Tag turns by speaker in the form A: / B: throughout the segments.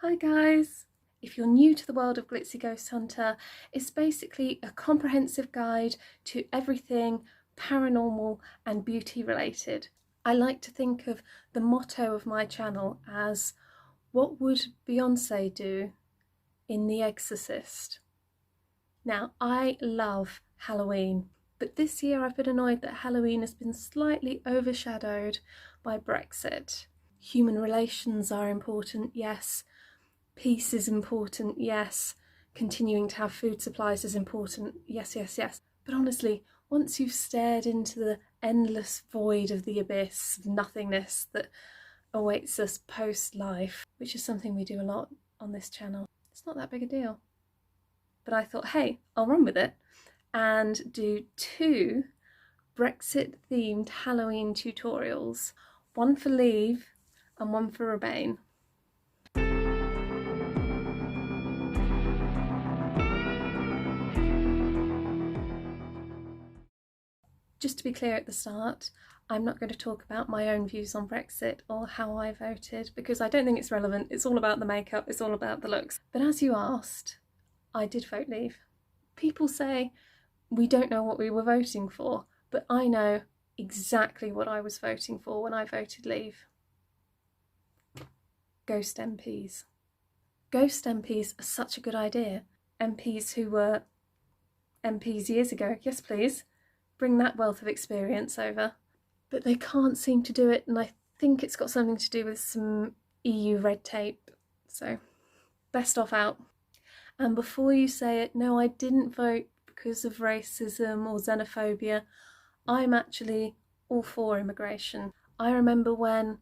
A: Hi guys! If you're new to the world of Glitzy Ghost Hunter, it's basically a comprehensive guide to everything paranormal and beauty related. I like to think of the motto of my channel as, what would Beyonce do in The Exorcist? Now, I love Halloween, but this year I've been annoyed that Halloween has been slightly overshadowed by Brexit. Human relations are important, yes. Peace is important, yes. Continuing to have food supplies is important, yes, yes, yes. But honestly, once you've stared into the endless void of the abyss of nothingness that awaits us post-life, which is something we do a lot on this channel, it's not that big a deal. But I thought, hey, I'll run with it and do 2 Brexit-themed Halloween tutorials, one for Leave and one for Remain. Just to be clear at the start, I'm not going to talk about my own views on Brexit or how I voted, because I don't think it's relevant. It's all about the makeup, it's all about the looks. But as you asked, I did vote Leave. People say we don't know what we were voting for, but I know exactly what I was voting for when I voted Leave. Ghost MPs. Ghost MPs are such a good idea. MPs who were MPs years ago, yes please, bring that wealth of experience over. But they can't seem to do it, and I think it's got something to do with some EU red tape, so best off out. And before you say it, no, I didn't vote because of racism or xenophobia. I'm actually all for immigration. I remember when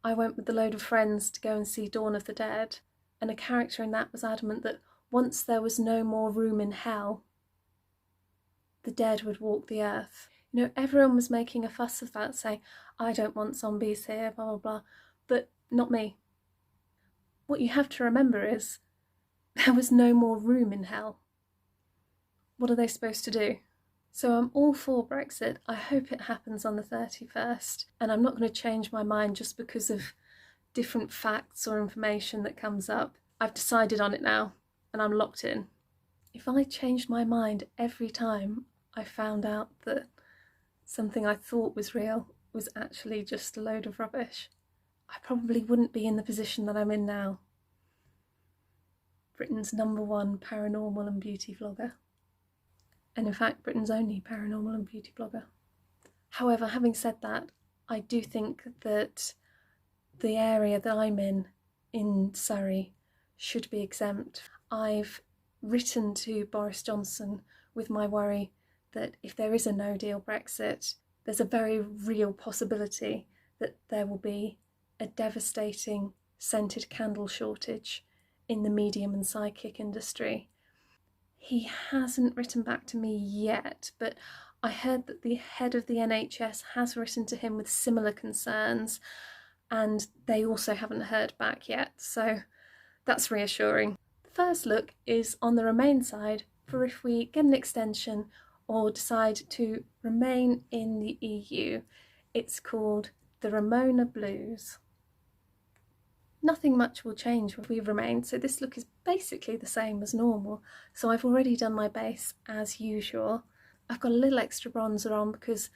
A: I went with a load of friends to go and see Dawn of the Dead, and a character in that was adamant that once there was no more room in hell, the dead would walk the earth. You know, everyone was making a fuss of that, saying, I don't want zombies here, blah, blah, blah, but not me. What you have to remember is there was no more room in hell. What are they supposed to do? So I'm all for Brexit. I hope it happens on the 31st, and I'm not going to change my mind just because of different facts or information that comes up. I've decided on it now, and I'm locked in. If I changed my mind every time I found out that something I thought was real was actually just a load of rubbish, I probably wouldn't be in the position that I'm in now. Britain's #1 paranormal and beauty vlogger. And in fact, Britain's only paranormal and beauty blogger. However, having said that, I do think that the area that I'm in Surrey, should be exempt. I've written to Boris Johnson with my worry that if there is a no-deal Brexit, there's a very real possibility that there will be a devastating scented candle shortage in the medium and psychic industry. He hasn't written back to me yet, but I heard that the head of the NHS has written to him with similar concerns, and they also haven't heard back yet, so that's reassuring. The first look is on the Remain side for if we get an extension or decide to remain in the EU. It's called the Remoaner Blues. Nothing much will change when we remain, so this look is basically the same as normal. So I've already done my base as usual. I've got a little extra bronzer on because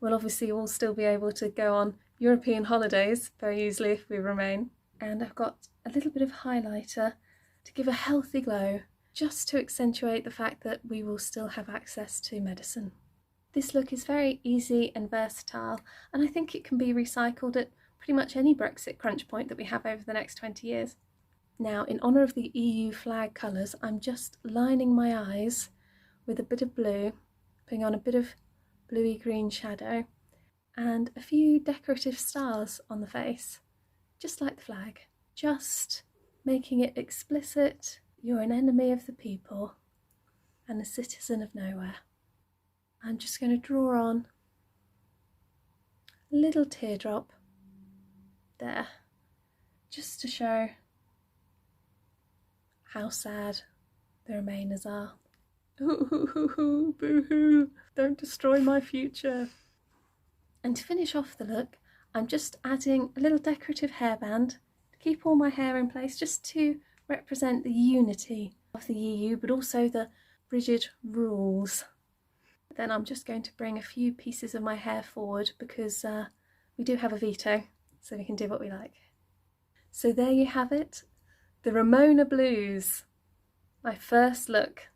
A: we'll obviously all still be able to go on European holidays very easily if we remain. And I've got a little bit of highlighter to give a healthy glow, just to accentuate the fact that we will still have access to medicine. This look is very easy and versatile, and I think it can be recycled at pretty much any Brexit crunch point that we have over the next 20 years. Now, in honour of the EU flag colours, I'm just lining my eyes with a bit of blue, putting on a bit of bluey green shadow, and a few decorative stars on the face, just like the flag. Just making it explicit, you're an enemy of the people and a citizen of nowhere. I'm just going to draw on a little teardrop there, just to show how sad the Remainers are. Ooh, boo-hoo, don't destroy my future. And to finish off the look, I'm just adding a little decorative hairband to keep all my hair in place just to represent the unity of the EU, but also the rigid rules. Then I'm just going to bring a few pieces of my hair forward because we do have a veto, so we can do what we like. So there you have it, the Remoaner Blues, my first look.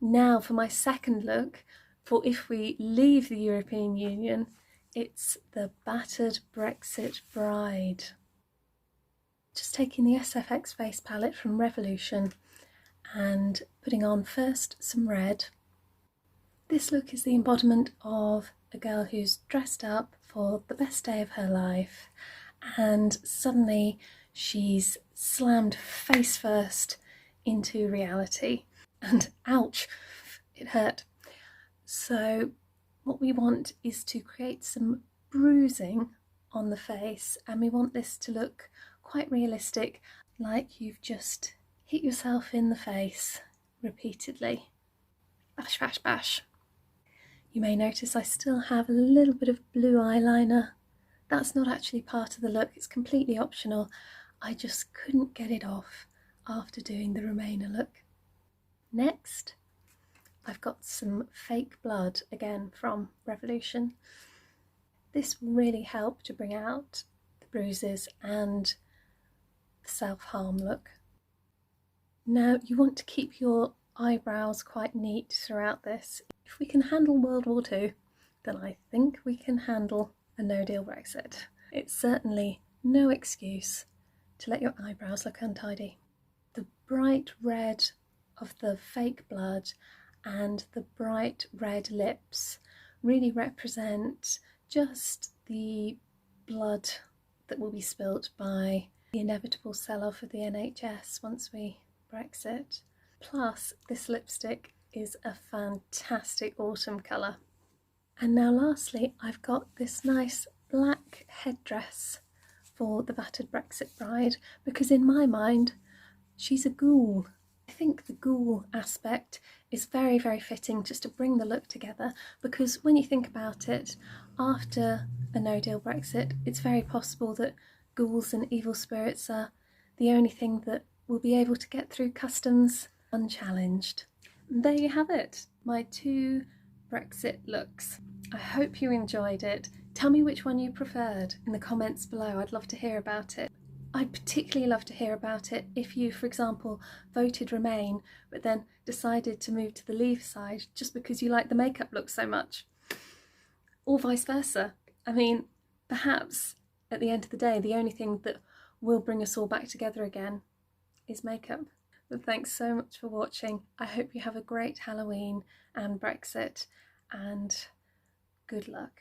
A: Now for my second look, for if we leave the European Union, it's the Battered Brexit Bride. Just taking the SFX face palette from Revolution and putting on first some red. This look is the embodiment of a girl who's dressed up for the best day of her life, and suddenly she's slammed face first into reality, and ouch, it hurt. So what we want is to create some bruising on the face, and we want this to look quite realistic, like you've just hit yourself in the face repeatedly. Bash, bash, bash. You may notice I still have a little bit of blue eyeliner. That's not actually part of the look, it's completely optional. I just couldn't get it off after doing the Remoaner look. Next, I've got some fake blood, again from Revolution. This will really help to bring out the bruises and the self-harm look. Now you want to keep your eyebrows quite neat throughout this. If we can handle World War II, then I think we can handle a no-deal Brexit. It's certainly no excuse to let your eyebrows look untidy. The bright red of the fake blood and the bright red lips really represent just the blood that will be spilt by the inevitable sell-off of the NHS once we Brexit. Plus, this lipstick is a fantastic autumn colour. And now lastly, I've got this nice black headdress for the Battered Brexit Bride, because in my mind, she's a ghoul. I think the ghoul aspect is very, very fitting just to bring the look together, because when you think about it, after a no-deal Brexit, it's very possible that ghouls and evil spirits are the only thing that will be able to get through customs unchallenged. And there you have it, my two Brexit looks. I hope you enjoyed it. Tell me which one you preferred in the comments below. I'd love to hear about it. I'd particularly love to hear about it if you, for example, voted Remain but then decided to move to the Leave side just because you like the makeup look so much. Or vice versa. I mean, perhaps at the end of the day, the only thing that will bring us all back together again is makeup. But thanks so much for watching. I hope you have a great Halloween and Brexit, and good luck.